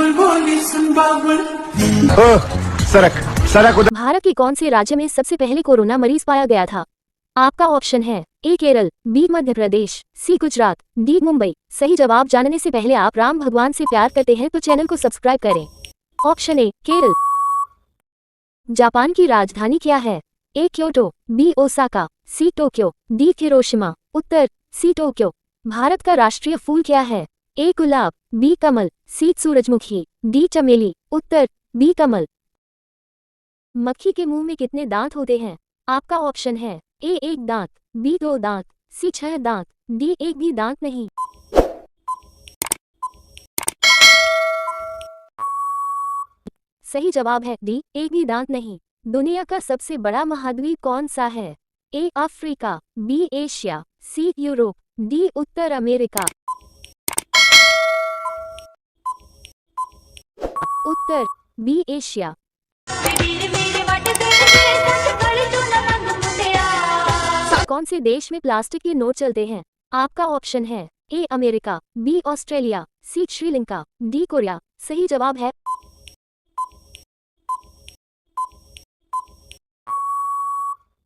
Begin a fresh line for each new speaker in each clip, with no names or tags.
बुलबुल बोली सुन बाबुल।
सरक सरक उधर।
भारत के कौन से राज्य में सबसे पहले कोरोना मरीज पाया गया था? आपका ऑप्शन है ए केरल, बी मध्य प्रदेश, सी गुजरात, डी मुंबई। सही जवाब जानने से पहले आप राम भगवान से प्यार करते हैं तो चैनल को सब्सक्राइब करें। Option A Kerala. जापान की राजधानी क्या है? A Kyoto, B Osaka, C Tokyo, D Hiroshima. उत्तर सी टोक्यो। भारत का राष्ट्रीय फूल क्या है? ए गुलाब, बी कमल, सी सूरजमुखी, डी चमेली। उत्तर बी कमल। मक्खी के मुंह में कितने दांत होते हैं? आपका ऑप्शन है ए एक दांत, बी दो दांत, सी 6 दांत, डी एक भी दांत नहीं। सही जवाब है डी एक भी दांत नहीं। दुनिया का सबसे बड़ा महाद्वीप कौन सा है? A Africa, B Asia, C Europe, D उत्तर अमेरिका। उत्तर बी एशिया। कौन से देश में प्लास्टिक के नोट चलते हैं? आपका ऑप्शन है A America, B Australia, C Sri Lanka, D Korea. सही जवाब है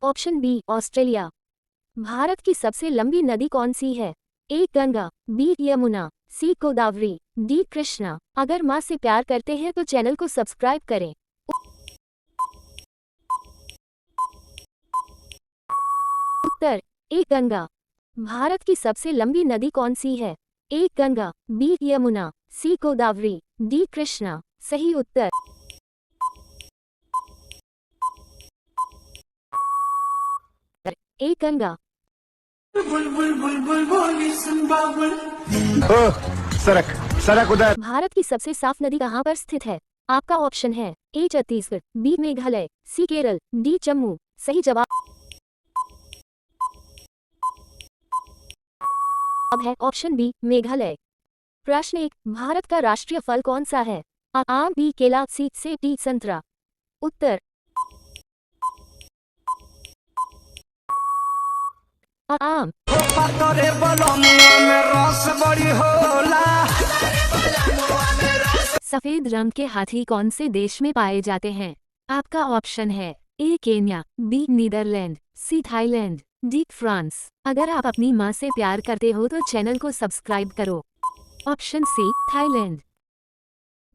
ऑप्शन बी ऑस्ट्रेलिया। भारत की सबसे लंबी नदी कौन सी है? ए गंगा, बी यमुना, सी गोदावरी, डी कृष्णा। अगर माँ से प्यार करते हैं तो चैनल को सब्सक्राइब करें। उत्तर ए गंगा। भारत की सबसे लंबी नदी कौन सी है? ए गंगा, बी यमुना, सी गोदावरी, डी कृष्णा। सही उत्तर ए गंगा।
बुलबुल बुलबुल बोली सुन बाबुल।
सरक सरक उधर।
भारत की सबसे साफ नदी कहाँ पर स्थित है? आपका ऑप्शन है ए छत्तीसगढ़, बी मेघालय, सी केरल, डी जम्मू। सही जवाब अब है ऑप्शन बी मेघालय। प्रश्न 1, भारत का राष्ट्रीय फल कौन सा है? आम, बी केला, सी सेब, डी संतरा। उत्तर आम। सफेद रंग के हाथी कौन से देश में पाए जाते हैं? आपका ऑप्शन है A Kenya, B Netherland, C Thailand, D France. अगर आप अपनी माँ से प्यार करते हो तो चैनल को सब्सक्राइब करो। Option C Thailand.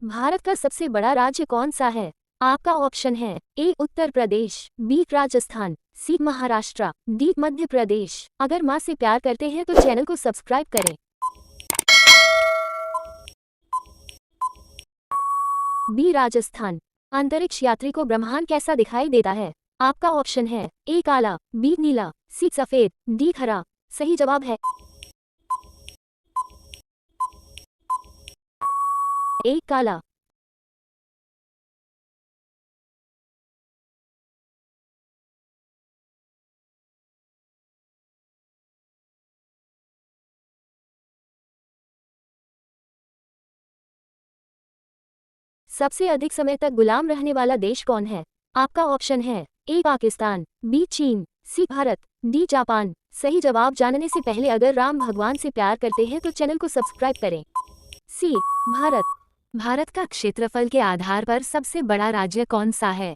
भारत का सबसे बड़ा राज्य कौन सा है? आपका ऑप्शन है ए उत्तर प्रदेश, बी राजस्थान, सी महाराष्ट्र, डी मध्य प्रदेश। अगर माँ से प्यार करते हैं तो चैनल को सब्सक्राइब करें। बी राजस्थान। अंतरिक्ष यात्री को ब्रह्मांड कैसा दिखाई देता है? आपका ऑप्शन है ए काला, बी नीला, सी सफेद, डी हरा। सही जवाब है ए काला। सबसे अधिक समय तक गुलाम रहने वाला देश कौन है? आपका ऑप्शन है ए पाकिस्तान, बी चीन, सी भारत, डी जापान। सही जवाब जानने से पहले अगर राम भगवान से प्यार करते हैं तो चैनल को सब्सक्राइब करें। सी भारत। भारत का क्षेत्रफल के आधार पर सबसे बड़ा राज्य कौन सा है?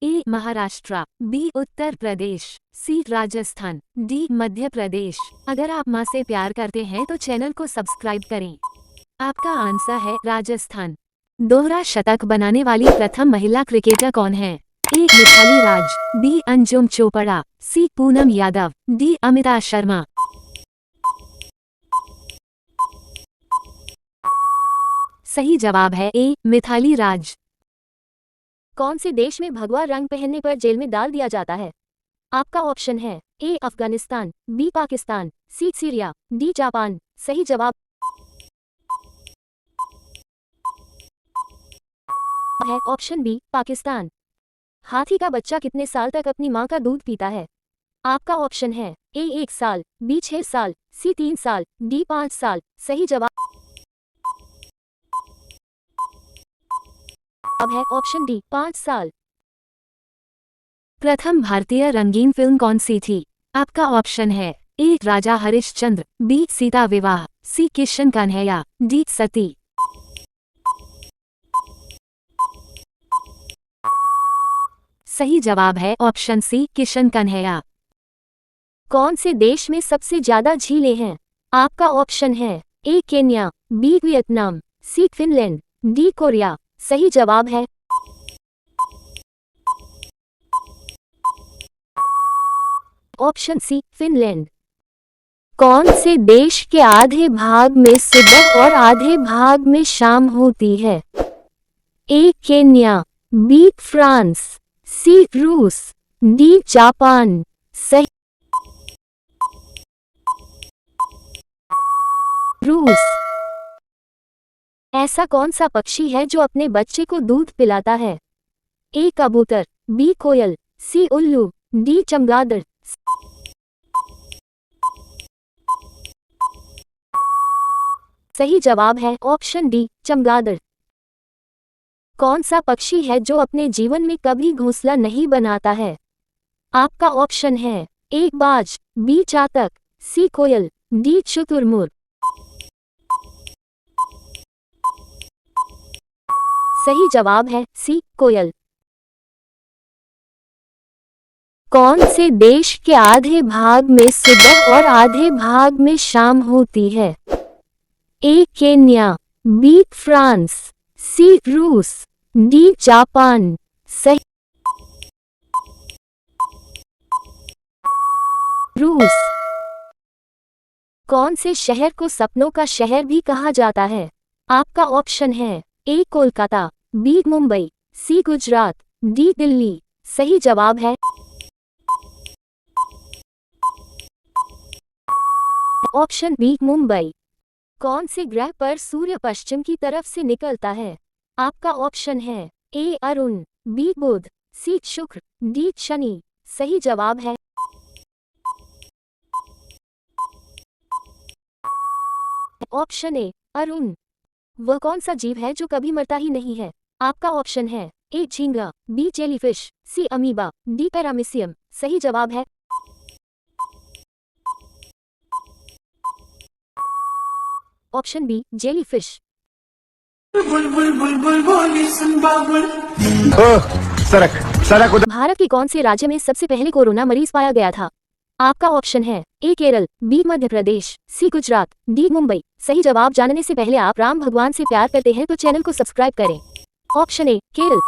ए महाराष्ट्र, बी उत्तर प्रदेश, सी राजस्थान, डी मध्य प्रदेश। अगर आप माँ से प्यार करते हैं तो चैनल को सब्सक्राइब करें। आपका आंसर है राजस्थान। दोहरा शतक बनाने वाली प्रथम महिला क्रिकेटर कौन है? ए मिथाली राज, बी अंजुम चोपड़ा, सी पूनम यादव, डी अमिता शर्मा। सही जवाब है ए मिथाली राज। कौन से देश में भगवा रंग पहनने पर जेल में डाल दिया जाता है? आपका ऑप्शन है ए अफगानिस्तान, बी पाकिस्तान, सी सीरिया, डी जापान। सही जवाब है ऑप्शन बी पाकिस्तान। हाथी का बच्चा कितने साल तक अपनी मां का दूध पीता है? आपका ऑप्शन है ए 1 साल, बी 6 साल, सी 3 साल, डी 5 साल। सही जवाब अब है ऑप्शन डी 5 साल। प्रथम भारतीय रंगीन फिल्म कौन सी थी? आपका ऑप्शन है ए राजा हरिश्चंद्र, बी सीता विवाह, सी किशन कन्हैया, डी सती। सही जवाब है ऑप्शन सी किशन कन्हैया। कौन से देश में सबसे ज्यादा झीलें हैं? आपका ऑप्शन है A Kenya, B Vietnam, C Finland, D Korea. सही जवाब है ऑप्शन सी फिनलैंड। कौन से देश के आधे भाग में सुबह और आधे भाग में शाम होती है? ए केन्या, बी फ्रांस, सी रूस, डी जापान। सही रूस। ऐसा कौन सा पक्षी है जो अपने बच्चे को दूध पिलाता है? ए कबूतर, बी कोयल, सी उल्लू, डी चमगादड़। सही जवाब है ऑप्शन डी चमगादड़। कौन सा पक्षी है जो अपने जीवन में कभी घोंसला नहीं बनाता है? आपका ऑप्शन है ए बाज, बी चातक, सी कोयल, डी शुतुरमुर्ग। सही जवाब है सी कोयल। कौन से देश के आधे भाग में सुबह और आधे भाग में शाम होती है? ए केन्या, बी फ्रांस, सी रूस, डी जापान। सही रूस। कौन से शहर को सपनों का शहर भी कहा जाता है? आपका ऑप्शन है ए कोलकाता, बी मुंबई, सी गुजरात, डी दिल्ली। सही जवाब है ऑप्शन बी मुंबई। कौन से ग्रह पर सूर्य पश्चिम की तरफ से निकलता है? आपका ऑप्शन है ए अरुण, बी बुध, सी शुक्र, डी शनि। सही जवाब है ऑप्शन ए अरुण। वह कौन सा जीव है जो कभी मरता ही नहीं है? आपका ऑप्शन है ए झींगा, B jellyfish, C amoeba, D paramecium. सही जवाब है ऑप्शन बी जेलीफिश।
बुलबुल बुलबुल बोली सुन बाबुल।
ओह सड़क सड़क उधर।
भारत के कौन से राज्य में सबसे पहले कोरोना मरीज पाया गया था? आपका ऑप्शन है ए केरल, बी मध्य प्रदेश, सी गुजरात, डी मुंबई। सही जवाब जानने से पहले आप राम भगवान से प्यार करते हैं तो चैनल को सब्सक्राइब करें। Option A Kerala.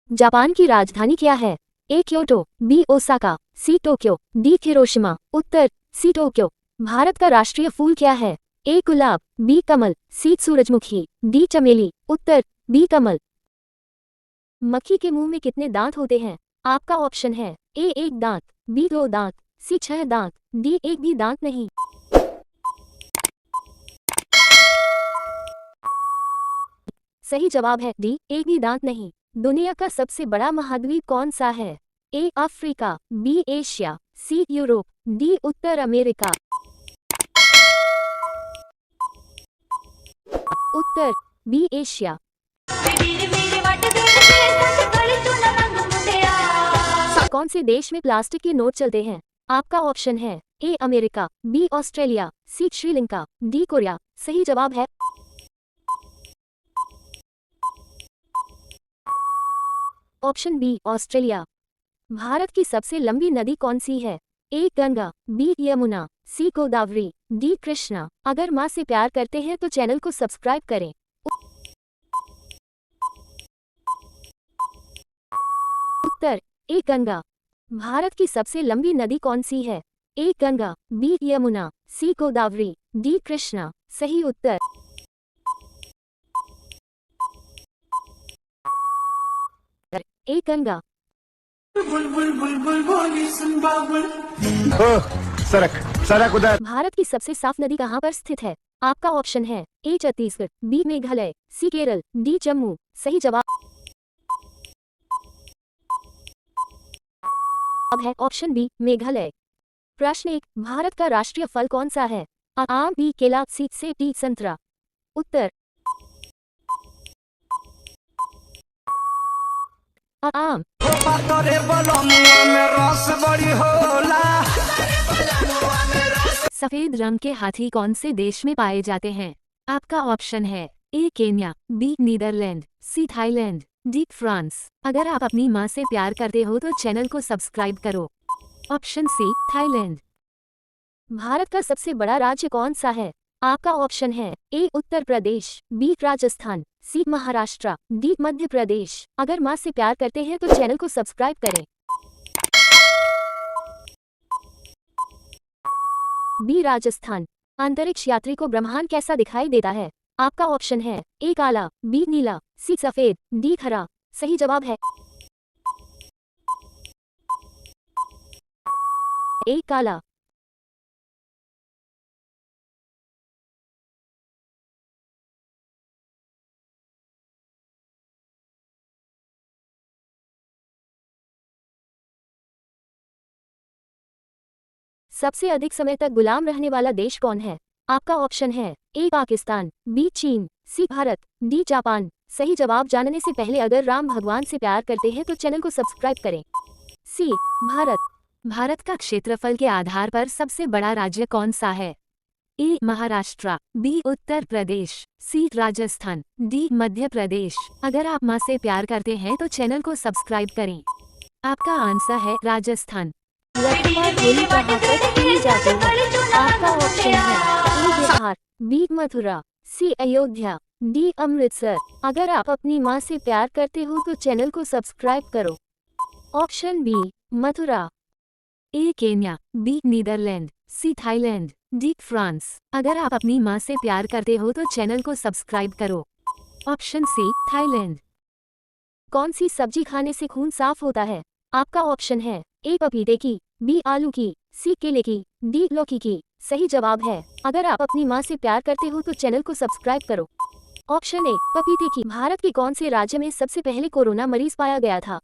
जापान की राजधानी क्या है? A Kyoto, B Osaka, C Tokyo, D Hiroshima. उत्तर सी टोक्यो। भारत का राष्ट्रीय फूल क्या है? ए गुलाब, बी कमल, सी सूरजमुखी, डी चमेली। उत्तर बी कमल। मक्खी के मुंह में कितने दांत होते हैं? आपका ऑप्शन है ए एक दांत, बी 2 दांत, सी 6 दांत, डी एक भी दांत नहीं। सही जवाब है डी एक भी दांत नहीं। दुनिया का सबसे बड़ा महाद्वीप कौन सा है? A Africa, B Asia, C Europe, D उत्तर अमेरिका। उत्तर बी एशिया। कौन से देश में प्लास्टिक के नोट चलते हैं? आपका ऑप्शन है A America, B Australia, C Sri Lanka, D Korea. सही जवाब है ऑप्शन बी ऑस्ट्रेलिया। भारत की सबसे लंबी नदी कौन सी है? ए गंगा, बी यमुना, सी गोदावरी, डी कृष्णा। अगर माँ से प्यार करते हैं तो चैनल को सब्सक्राइब करें। उत्तर ए गंगा। भारत की सबसे लंबी नदी कौन सी है? ए गंगा, बी यमुना, सी गोदावरी, डी कृष्णा। सही उत्तर ए गंगा।
बुलबुल बुलबुल बोली सुन बाबुल।
ओह सड़क सड़क उधर।
भारत की सबसे साफ नदी कहाँ पर स्थित है? आपका ऑप्शन है ए छत्तीसगढ़, बी मेघालय, सी केरल, डी जम्मू। सही जवाब है ऑप्शन बी मेघालय। प्रश्न 1, भारत का राष्ट्रीय फल कौन सा है? आम, बी केला, सी सेब, डी संतरा। उत्तर आम। सफेद रंग के हाथी कौन से देश में पाए जाते हैं? आपका ऑप्शन है A Kenya, B Netherland, C Thailand, D France. अगर आप अपनी माँ से प्यार करते हो तो चैनल को सब्सक्राइब करो। Option C Thailand. भारत का सबसे बड़ा राज्य कौन सा है? आपका ऑप्शन है ए उत्तर प्रदेश, बी राजस्थान, सी महाराष्ट्र, डी मध्य प्रदेश। अगर माँ से प्यार करते हैं तो चैनल को सब्सक्राइब करें। बी राजस्थान। अंतरिक्ष यात्री को ब्रह्मांड कैसा दिखाई देता है? आपका ऑप्शन है ए काला, बी नीला, सी सफेद, डी हरा। सही जवाब है ए काला। सबसे अधिक समय तक गुलाम रहने वाला देश कौन है? आपका ऑप्शन है ए पाकिस्तान, बी चीन, सी भारत, डी जापान। सही जवाब जानने से पहले अगर राम भगवान से प्यार करते हैं तो चैनल को सब्सक्राइब करें। सी भारत। भारत का क्षेत्रफल के आधार पर सबसे बड़ा राज्य कौन सा है? ए महाराष्ट्र, बी उत्तर प्रदेश, सी राजस्थान, डी मध्य प्रदेश। अगर आप माँ से प्यार करते हैं तो चैनल को सब्सक्राइब करें। आपका आंसर है राजस्थान। लक्ष्मण होली कहाँ पर खेली जाती है? आपका ऑप्शन है A Bihar, B Mathura, C Ayodhya, D Amritsar. अगर आप अपनी माँ से प्यार करते हो तो चैनल को सब्सक्राइब करो। Option B Mathura. A Kenya, B Netherland, C Thailand, D France. अगर आप अपनी माँ से प्यार करते हो तो चैनल को सब्सक्राइब करो। Option C Thailand. कौन सी सब्जी खाने से खून साफ होता है? आपका ऑप्शन है ए पपीते की, बी आलू की, सी केले की, डी लौकी की। सही जवाब है अगर आप अपनी माँ से प्यार करते हो तो चैनल को सब्सक्राइब करो। ऑप्शन ए पपीते की। भारत के कौन से राज्य में सबसे पहले कोरोना मरीज पाया गया था?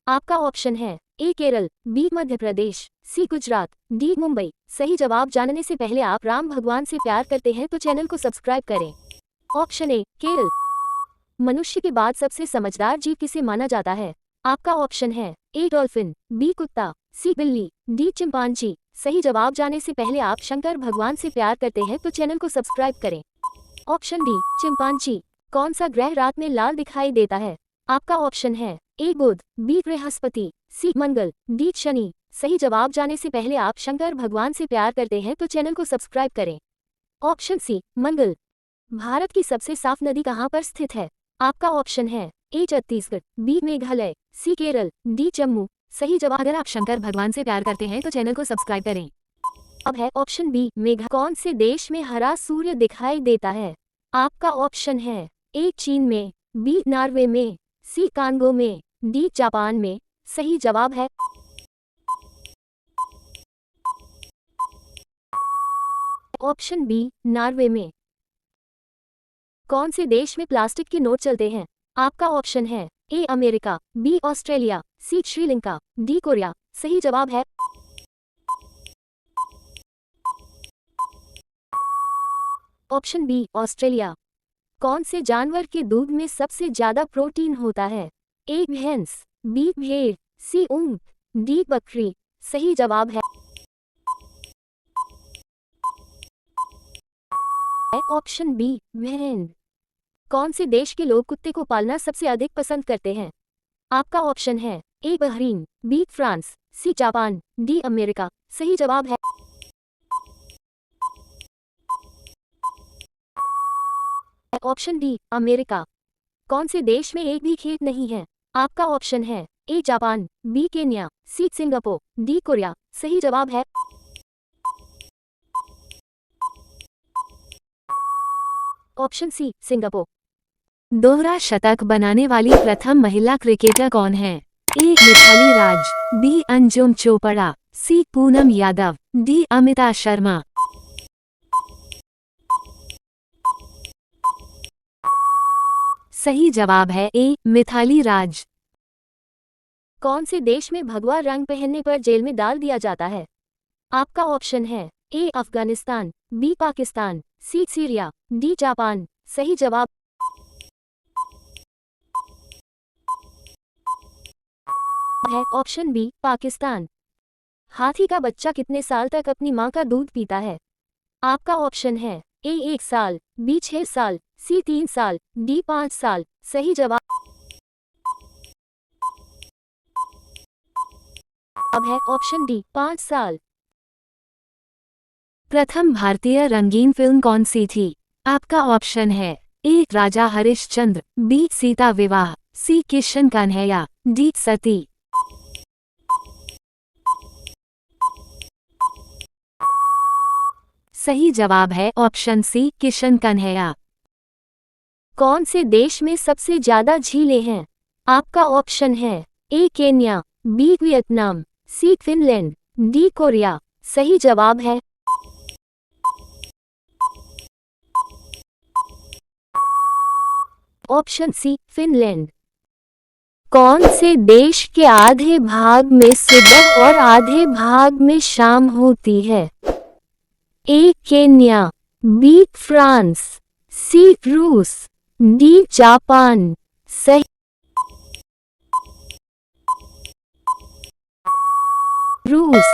आपका ऑप्शन है ए केरल, बी मध्य प्रदेश, सी गुजरात, डी मुंबई। सही जवाब जानने से पहले आप राम भगवान से प्यार करते हैं तो चैनल को सब्सक्राइब करें। Option A Kerala. मनुष्य के बाद सबसे समझदार जीव किसे माना जाता है? आपका ऑप्शन है ए डॉल्फिन, बी कुत्ता, सी बिल्ली, डी चिंपांजी। सही जवाब जानने से पहले आप शंकर भगवान से प्यार करते हैं तो चैनल को सब्सक्राइब करें। Option D chimpanzee. कौन सा ग्रह रात में लाल दिखाई देता है? आपका ऑप्शन है ए बुध, बी बृहस्पति, सी मंगल, डी शनि। सही जवाब जानने से पहले आप शंकर भगवान से प्यार करते हैं तो चैनल को सब्सक्राइब करें। ऑप्शन सी मंगल। भारत की सबसे साफ नदी कहाँ पर स्थित है? आपका ऑप्शन है ए छत्तीसगढ़, बी मेघालय, सी केरल, डी जम्मू। सही जवाब अगर आप शंकर भगवान से प्यार करते हैं तो चैनल को सब्सक्राइब करें। अब है ऑप्शन बी मेघा। कौन से देश में हरा सूर्य दिखाई देता है? आपका ऑप्शन है ए चीन में, बी नॉर्वे में, सी कांगो में, डी जापान में। सही जवाब है ऑप्शन बी नॉर्वे में। कौन से देश में प्लास्टिक के नोट चलते हैं? आपका ऑप्शन है A America, B Australia, C Sri Lanka, D Korea. सही जवाब है ऑप्शन बी ऑस्ट्रेलिया। कौन से जानवर के दूध में सबसे ज्यादा प्रोटीन होता है? ए भैंस, बी भेड़, सी ऊंट, डी बकरी। सही जवाब है ऑप्शन बी भेड़। कौन से देश के लोग कुत्ते को पालना सबसे अधिक पसंद करते हैं? आपका ऑप्शन है A Bahrain, B France, C Japan, D America. सही जवाब है ऑप्शन डी अमेरिका। कौन से देश में एक भी खेत नहीं है? आपका ऑप्शन है A Japan, B Kenya, C Singapore, D Korea. सही जवाब है ऑप्शन सी सिंगापुर। दोहरा शतक बनाने वाली प्रथम महिला क्रिकेटर कौन है? ए मिथाली राज, बी अंजुम चोपड़ा, सी पूनम यादव, डी अमिता शर्मा। सही जवाब है ए मिथाली राज। कौन से देश में भगवा रंग पहनने पर जेल में डाल दिया जाता है? आपका ऑप्शन है ए अफगानिस्तान, बी पाकिस्तान, सी सीरिया, डी जापान। सही जवाब है ऑप्शन बी पाकिस्तान। हाथी का बच्चा कितने साल तक अपनी मां का दूध पीता है? आपका ऑप्शन है ए 1 साल, बी 6 साल, सी 3 साल, डी 5 साल। सही जवाब अब है ऑप्शन डी 5 साल। प्रथम भारतीय रंगीन फिल्म कौन सी थी? आपका ऑप्शन है ए राजा हरिश्चंद्र, बी सीता विवाह, सी किशन कन्हैया, डी सती। सही जवाब है ऑप्शन सी किशन कन्हैया। कौन से देश में सबसे ज्यादा झीलें हैं? आपका ऑप्शन है A Kenya, B Vietnam, C Finland, D Korea. सही जवाब है ऑप्शन सी फिनलैंड। कौन से देश के आधे भाग में सुबह और आधे भाग में शाम होती है? ए केन्या, बी फ्रांस, सी रूस, डी जापान। सही रूस।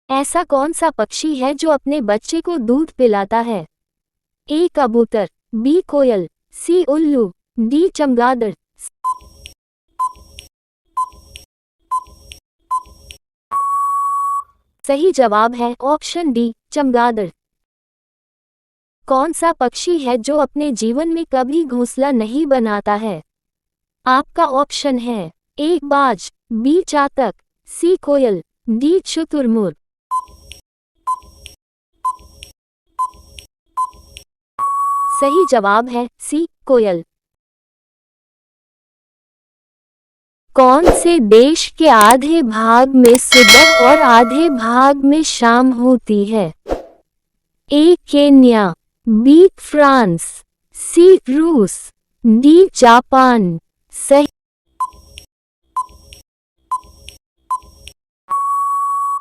ऐसा कौन सा पक्षी है जो अपने बच्चे को दूध पिलाता है? ए कबूतर, बी कोयल, सी उल्लू, डी चमगादड़। सही जवाब है ऑप्शन डी चमगादड़। कौन सा पक्षी है जो अपने जीवन में कभी घोंसला नहीं बनाता है? आपका ऑप्शन है ए बाज, बी चातक, सी कोयल, डी शुतुरमुर्ग। सही जवाब है सी कोयल। कौन से देश के आधे भाग में सुबह और आधे भाग में शाम होती है? ए केन्या, बी फ्रांस, सी रूस, डी जापान। सही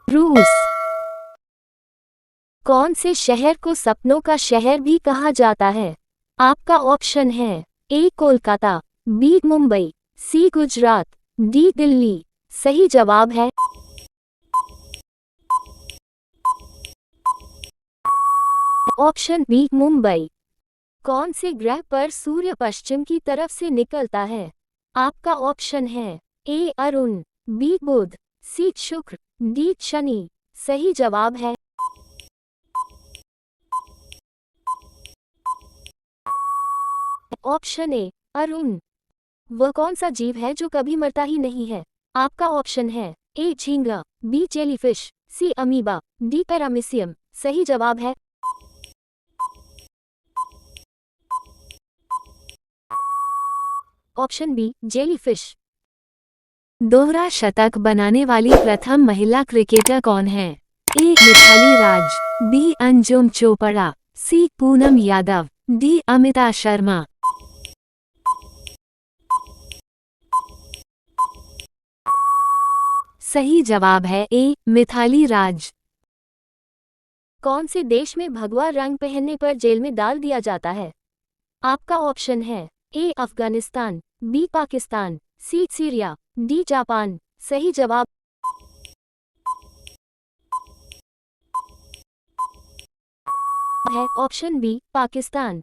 रूस। कौन से शहर को सपनों का शहर भी कहा जाता है? आपका ऑप्शन है ए कोलकाता, बी मुंबई, सी गुजरात, डी दिल्ली। सही जवाब है ऑप्शन बी मुंबई। कौन से ग्रह पर सूर्य पश्चिम की तरफ से निकलता है? आपका ऑप्शन है ए अरुण, बी बुध, सी शुक्र, डी शनि। सही जवाब है ऑप्शन ए अरुण। वह कौन सा जीव है जो कभी मरता ही नहीं है? आपका ऑप्शन है ए झींगा, B jellyfish, C amoeba, D paramecium. सही जवाब है ऑप्शन बी जेलीफिश। दोहरा शतक बनाने वाली प्रथम महिला क्रिकेटर कौन है? ए मिथाली राज, बी अंजुम चोपड़ा, सी पूनम यादव, डी अमिता शर्मा। सही जवाब है ए मिथाली राज। कौन से देश में भगवा रंग पहनने पर जेल में डाल दिया जाता है? आपका ऑप्शन है ए अफगानिस्तान, बी पाकिस्तान, सी सीरिया, डी जापान। सही जवाब है ऑप्शन बी पाकिस्तान।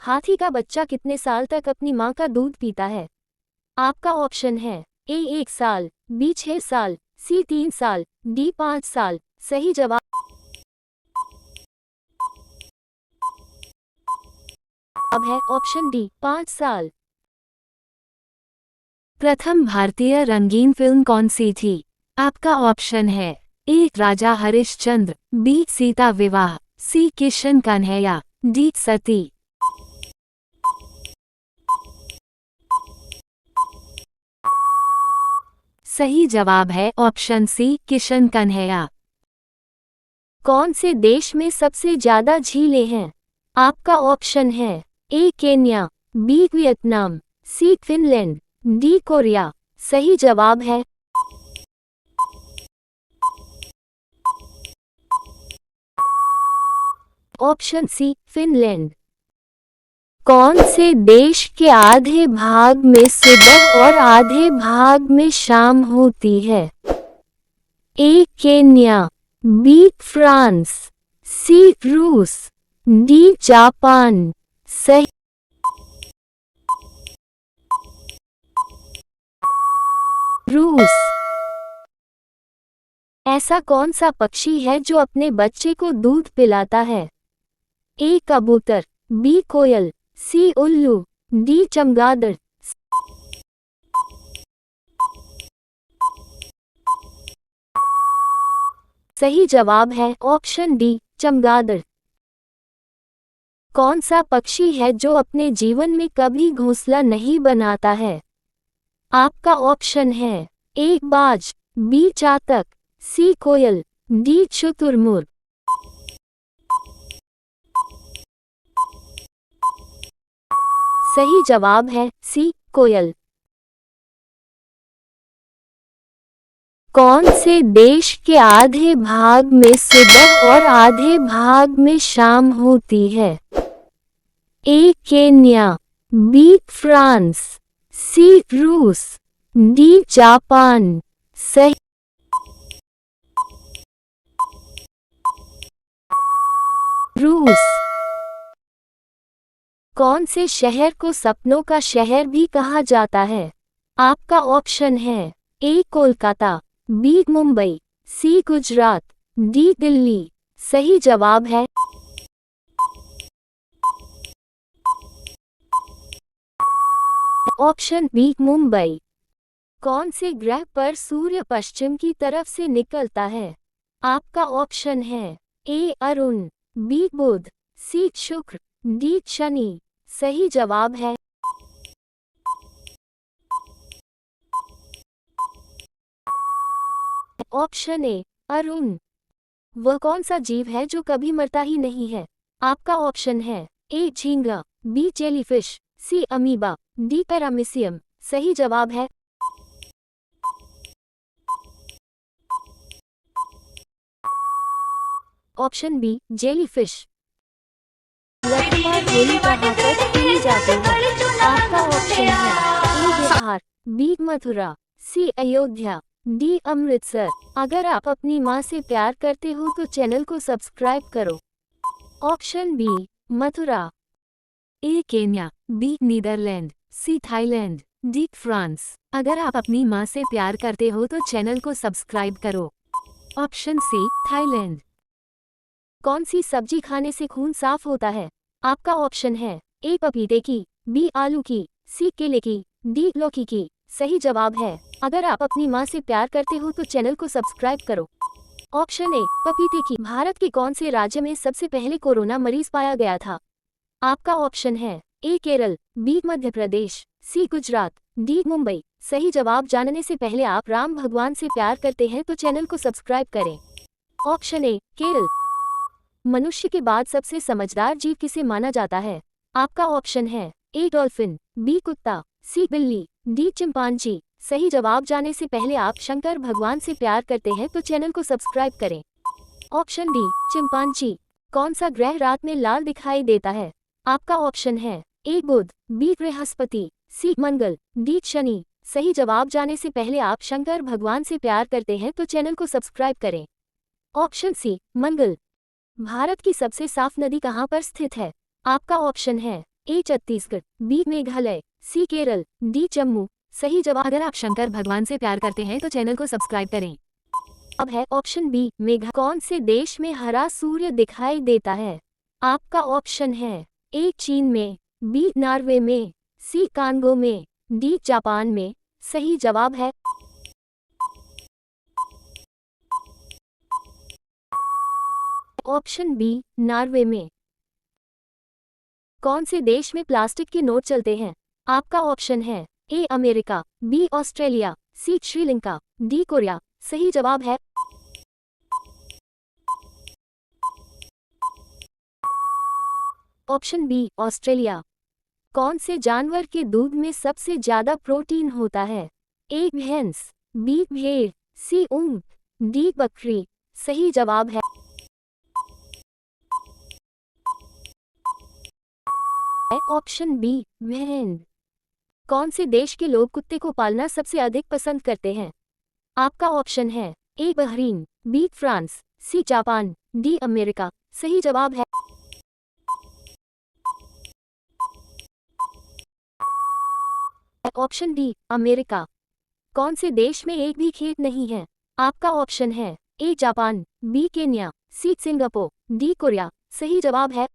हाथी का बच्चा कितने साल तक अपनी मां का दूध पीता है? आपका ऑप्शन है ए 1 साल, बी 6 साल, सी 3 साल, डी 5 साल। सही जवाब अब है ऑप्शन डी 5 साल। प्रथम भारतीय रंगीन फिल्म कौन सी थी? आपका ऑप्शन है ए राजा हरिश्चंद्र, बी सीता विवाह, सी किशन कन्हैया, डी सती। सही जवाब है ऑप्शन सी किशन कन्हैया। कौन से देश में सबसे ज्यादा झीलें हैं? आपका ऑप्शन है A Kenya, B Vietnam, C Finland, D Korea. सही जवाब है ऑप्शन सी फिनलैंड। कौन से देश के आधे भाग में सुबह और आधे भाग में शाम होती है? ए केन्या, बी फ्रांस, सी रूस, डी जापान। सही रूस। ऐसा कौन सा पक्षी है जो अपने बच्चे को दूध पिलाता है? ए कबूतर, बी कोयल, सी उल्लू, डी चमगादड़। सही जवाब है ऑप्शन डी, चमगादड़। कौन सा पक्षी है जो अपने जीवन में कभी घोंसला नहीं बनाता है? आपका ऑप्शन है ए बाज, बी चातक, सी कोयल, डी शुतुरमुर्ग। सही जवाब है सी कोयल। कौन से देश के आधे भाग में सुबह और आधे भाग में शाम होती है? ए केन्या, बी फ्रांस, सी रूस, डी जापान। सही रूस। कौन से शहर को सपनों का शहर भी कहा जाता है? आपका ऑप्शन है ए कोलकाता, बी मुंबई, सी गुजरात, डी दिल्ली। सही जवाब है ऑप्शन बी मुंबई। कौन से ग्रह पर सूर्य पश्चिम की तरफ से निकलता है? आपका ऑप्शन है ए अरुण, बी बुध, सी शुक्र, डी शनि। सही जवाब है ऑप्शन ए अरुण। वह कौन सा जीव है जो कभी मरता ही नहीं है? आपका ऑप्शन है ए झींगा, B jellyfish, C amoeba, D paramecium. सही जवाब है option B jellyfish. Lathmar Holi कहाँ पर खेली जाती है? आपका ऑप्शन है A Bihar, B Mathura, C Ayodhya, D Amritsar. अगर आप अपनी माँ से प्यार करते हो तो चैनल को सब्सक्राइब करो। Option B Mathura. A Kenya, B Netherland, C Thailand, D France. अगर आप अपनी माँ से प्यार करते हो तो चैनल को सब्सक्राइब करो। Option C Thailand. कौन सी सब्जी खाने से खून साफ होता है? आपका ऑप्शन है ए पपीते की, बी आलू की, सी केले की, डी लौकी की। सही जवाब है अगर आप अपनी माँ से प्यार करते हो तो चैनल को सब्सक्राइब करो। ऑप्शन ए पपीते की। भारत के कौन से राज्य में सबसे पहले कोरोना मरीज पाया गया था? आपका ऑप्शन है ए केरल, बी मध्य प्रदेश, सी गुजरात, डी मुंबई। सही जवाब जानने से पहले आप राम भगवान से प्यार करते हैं तो चैनल को सब्सक्राइब करें। Option A Kerala. मनुष्य के बाद सबसे समझदार जीव किसे माना जाता है? आपका ऑप्शन है ए डॉल्फिन, बी कुत्ता, सी बिल्ली, डी चिंपांजी। सही जवाब जानने से पहले आप शंकर भगवान से प्यार करते हैं तो चैनल को सब्सक्राइब करें। Option D chimpanzee. कौन सा ग्रह रात में लाल दिखाई देता है? आपका ऑप्शन है ए बुध, बी बृहस्पति, सी मंगल, डी शनि। सही जवाब जानने से पहले आप शंकर भगवान से प्यार करते हैं तो चैनल को सब्सक्राइब करें। ऑप्शन सी मंगल। भारत की सबसे साफ नदी कहाँ पर स्थित है? आपका ऑप्शन है ए छत्तीसगढ़, बी मेघालय, सी केरल, डी जम्मू। सही जवाब अगर आप शंकर भगवान से प्यार करते हैं तो चैनल को सब्सक्राइब करें। अब है ऑप्शन बी मेघा। कौन से देश में हरा सूर्य दिखाई देता है? आपका ऑप्शन है ए चीन में, बी नॉर्वे में, सी कांगो में, डी जापान में। सही जवाब है ऑप्शन बी नॉर्वे में। कौन से देश में प्लास्टिक के नोट चलते हैं? आपका ऑप्शन है A America, B Australia, C Sri Lanka, D Korea. सही जवाब है ऑप्शन बी ऑस्ट्रेलिया। कौन से जानवर के दूध में सबसे ज्यादा प्रोटीन होता है? ए भैंस, बी भेड़, सी ऊंट, डी बकरी। सही जवाब है ऑप्शन बी भेड़। कौन से देश के लोग कुत्ते को पालना सबसे अधिक पसंद करते हैं? आपका ऑप्शन है A Bahrain, B France, C Japan, D America. सही जवाब है ऑप्शन डी अमेरिका। कौन से देश में एक भी खेत नहीं है? आपका ऑप्शन है A Japan, B Kenya, C Singapore, D Korea. सही जवाब है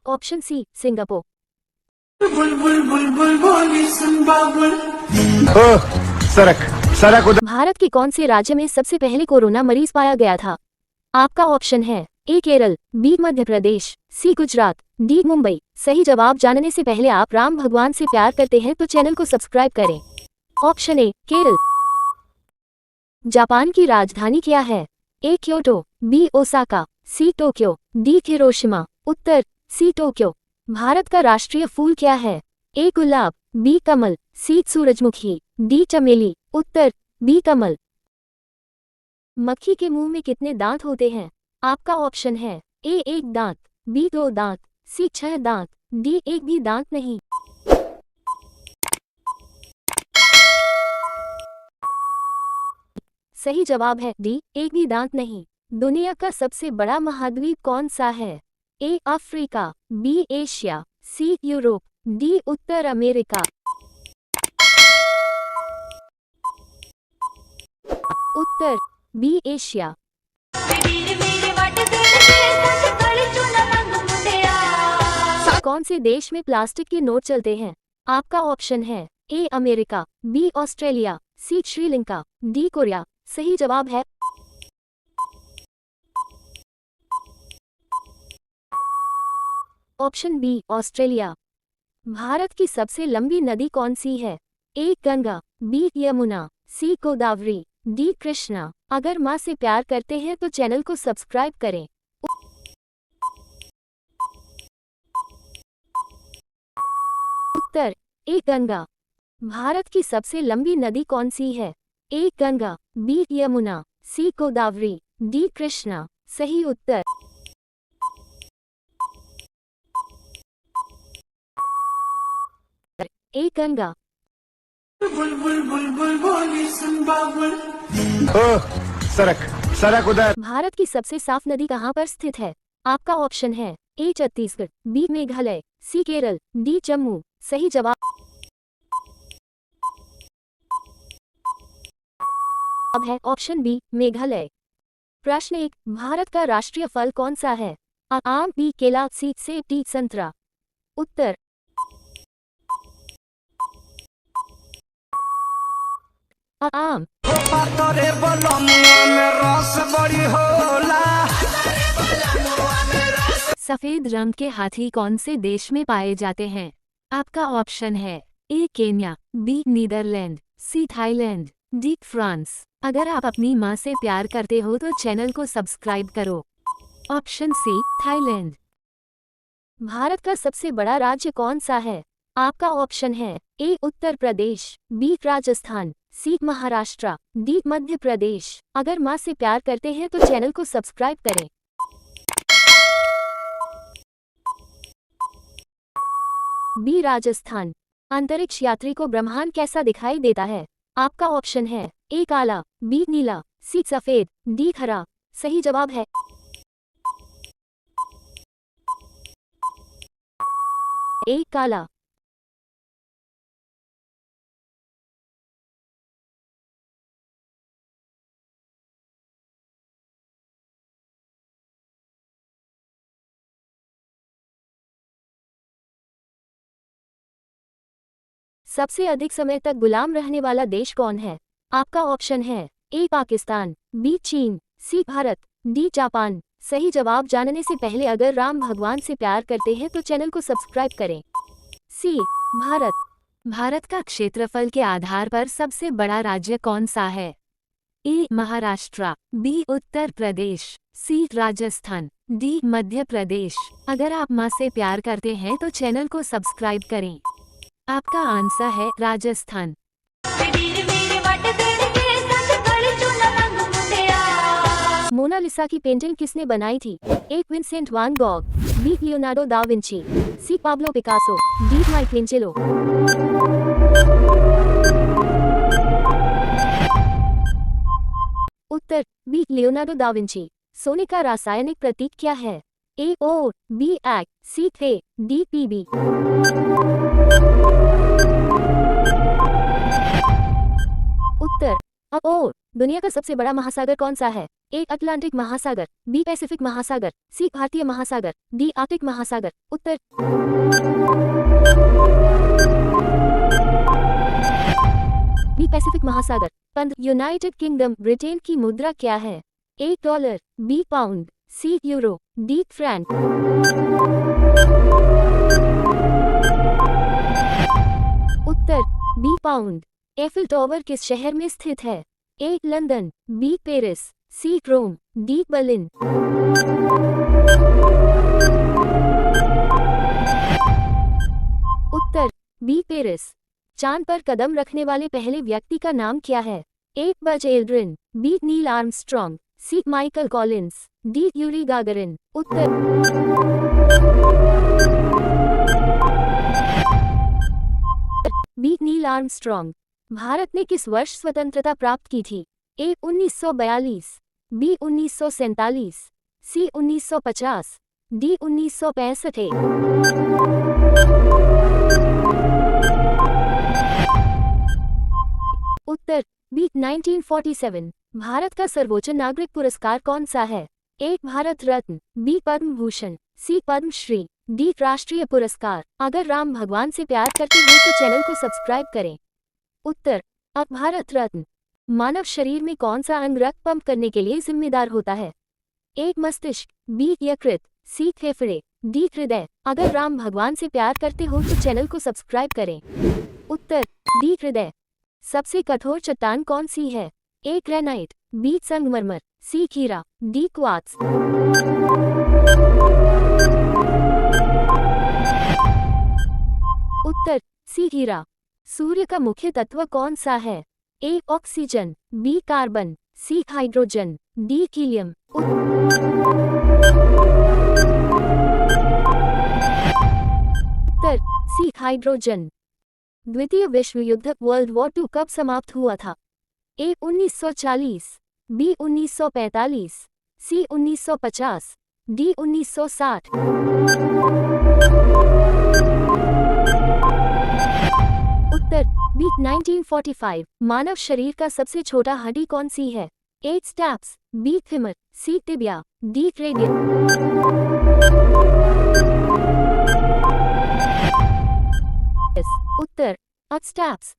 ऑप्शन सी सिंगापुर।
बुलबुल बुलबुल बोली सुन बाबुल।
ओह सरक सरक उधर।
भारत के कौन से राज्य में सबसे पहले कोरोना मरीज पाया गया था? आपका ऑप्शन है ए केरल, बी मध्य प्रदेश, सी गुजरात, डी मुंबई। सही जवाब जानने से पहले आप राम भगवान से प्यार करते हैं तो चैनल को सब्सक्राइब करें। Option A Kerala. जापान की राजधानी क्या है? A Kyoto, B Osaka, C Tokyo, D Hiroshima. उत्तर सी टोक्यो। भारत का राष्ट्रीय फूल क्या है? ए गुलाब, बी कमल, सी सूरजमुखी, डी चमेली। उत्तर बी कमल। मक्खी के मुंह में कितने दांत होते हैं? आपका ऑप्शन है ए एक दांत, बी दो दांत, सी 6 दांत, डी एक भी दांत नहीं। सही जवाब है डी एक भी दांत नहीं। दुनिया का सबसे बड़ा महाद्वीप कौन सा है? A Africa, B Asia, C Europe, D उत्तर अमेरिका। उत्तर बी एशिया। कौन से देश में प्लास्टिक के नोट चलते हैं? आपका ऑप्शन है A America, B Australia, C Sri Lanka, D Korea. सही जवाब है ऑप्शन बी ऑस्ट्रेलिया। भारत की सबसे लंबी नदी कौन सी है? ए गंगा, बी यमुना, सी गोदावरी, डी कृष्णा। अगर माँ से प्यार करते हैं तो चैनल को सब्सक्राइब करें। उत्तर ए गंगा। भारत की सबसे लंबी नदी कौन सी है? ए गंगा, बी यमुना, सी गोदावरी, डी कृष्णा। सही उत्तर ए गंगा।
बुलबुल बुलबुल बोली सुन बाबुल।
ओह सरक सरक उधर।
भारत की सबसे साफ नदी कहाँ पर स्थित है? आपका ऑप्शन है ए छत्तीसगढ़, बी मेघालय, सी केरल, डी जम्मू। सही जवाब है ऑप्शन बी मेघालय। प्रश्न 1, भारत का राष्ट्रीय फल कौन सा है? आ आम, बी केला, सी सेब, डी संतरा। उत्तर आ आम। सफेद रंग के हाथी कौन से देश में पाए जाते हैं? आपका ऑप्शन है A Kenya, B Netherland, C Thailand, D France. अगर आप अपनी माँ से प्यार करते हो तो चैनल को सब्सक्राइब करो। Option C Thailand. भारत का सबसे बड़ा राज्य कौन सा है? आपका ऑप्शन है ए उत्तर प्रदेश, बी राजस्थान, सी महाराष्ट्र, डी मध्य प्रदेश। अगर माँ से प्यार करते हैं तो चैनल को सब्सक्राइब करें। बी राजस्थान। अंतरिक्ष यात्री को ब्रह्मांड कैसा दिखाई देता है? आपका ऑप्शन है ए काला, बी नीला, सी सफेद, डी हरा। सही जवाब है ए काला। सबसे अधिक समय तक गुलाम रहने वाला देश कौन है? आपका ऑप्शन है ए पाकिस्तान, बी चीन, सी भारत, डी जापान। सही जवाब जानने से पहले अगर राम भगवान से प्यार करते हैं तो चैनल को सब्सक्राइब करें। सी भारत। भारत का क्षेत्रफल के आधार पर सबसे बड़ा राज्य कौन सा है? ए महाराष्ट्र, बी उत्तर प्रदेश, सी राजस्थान, डी मध्य प्रदेश। अगर आप माँ से प्यार करते हैं तो चैनल को सब्सक्राइब करें। आपका आंसर है राजस्थान। मोनालिसा की पेंटिंग किसने बनाई थी? A Vincent van Gogh, B Leonardo da Vinci, C Pablo Picasso, D Michelangelo. उत्तर बी लियोनार्डो दा विंची। सोने का रासायनिक प्रतीक क्या है? ए ओर, बी एक्ट, सी थे, डी पीबी। उत्तर ओर। दुनिया का सबसे बड़ा महासागर कौन सा है? ए अटलांटिक महासागर, बी पैसिफिक महासागर, सी भारतीय महासागर, डी आर्कटिक महासागर। उत्तर बी पैसिफिक महासागर। यूनाइटेड किंगडम ब्रिटेन की मुद्रा क्या है? A dollar, B pound, C euro, D Frank. Uttar B pound. Eiffel tower किस शहर में स्थित है? ए लंदन, बी पेरिस, सी रोम, डी बर्लिन। उत्तर बी पेरिस। चांद पर कदम रखने वाले पहले व्यक्ति का नाम क्या है? A Buzz Aldrin, B Neil Armstrong, C Michael Collins, D Yuri Gagarin. उत्तर बी नील आर्मस्ट्रॉन्ग। भारत ने किस वर्ष स्वतंत्रता प्राप्त की थी? A 1942, B 1947, C 1950, D 1965। उत्तर बी 1947। भारत का सर्वोच्च नागरिक पुरस्कार कौन सा है? A Bharat Ratna, B Padma Bhushan, C Padma Shri, D राष्ट्रीय पुरस्कार। अगर राम भगवान से प्यार करते हो तो चैनल को सब्सक्राइब करें। उत्तर भारत रत्न। मानव शरीर में कौन सा अंग रक्त पंप करने के लिए जिम्मेदार होता है? ए मस्तिष्क, बी यकृत, सी फेफड़े, डी हृदय। अगर राम भगवान से प्यार करते हो तो चैनल को सब्सक्राइब करें। उत्तर डी हृदय। सबसे कठोर चट्टान कौन सी है? ए ग्रेनाइट, बी संगमरमर, सी हीरा, डी क्वार्ट्ज। उत्तर सी हीरा। सूर्य का मुख्य तत्व कौन सा है? A oxygen, B carbon, C hydrogen, D helium. उत्तर सी हाइड्रोजन। द्वितीय विश्व युद्ध वर्ल्ड वॉर 2 कब समाप्त हुआ था? ए 1940, बी 1945, सी 1950, डी 1960। उत्तर बी 1945। मानव शरीर का सबसे छोटा हड्डी कौन सी है? ए स्टैप्स, बी थिमर, सी टिबिया, डी रेडियन। उत्तर स्टैप्स।